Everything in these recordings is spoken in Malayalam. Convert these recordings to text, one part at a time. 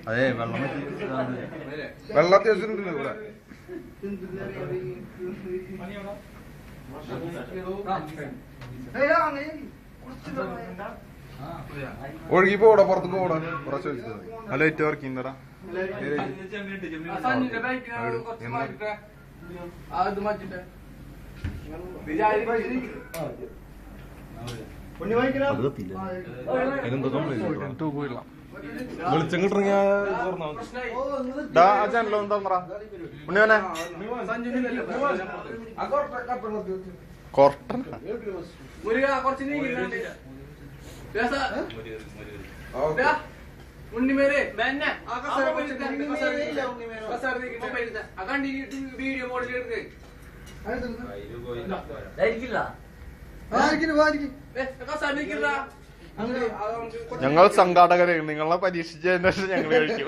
അതെ വെള്ളം അത്യാവശ്യം ഇവിടെ. ഒഴുകി പോടാ, പുറത്ത് പോടാ. കുറച്ച് അല്ല ഏറ്റവും വർക്കിന്നടാ. വെളിച്ചം കിട്ടണമെങ്കിൽ ആ ചാനലോ എന്താ ഉണ്ണിവനെ കോർട്ടൻ ഉണ്ണിമേരെ വീഡിയോ മോഡൽ എടുക്ക്. ഞങ്ങൾ സംഘാടകരെ നിങ്ങളെ പരീക്ഷിച്ചതിന് ശേഷം ഞങ്ങൾ കഴിക്കും.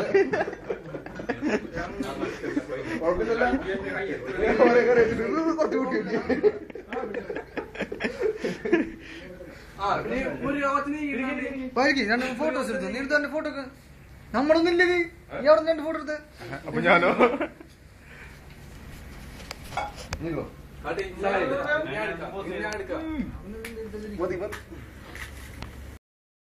ഫോട്ടോസ് എടുത്തു. നീ എടുത്ത ഫോട്ടോ നമ്മളൊന്നില്ലേ അവിടെ രണ്ട് ഫോട്ടോ എടുത്ത്. അപ്പൊ ഞാനോ ഞാൻ എടുക്കാം.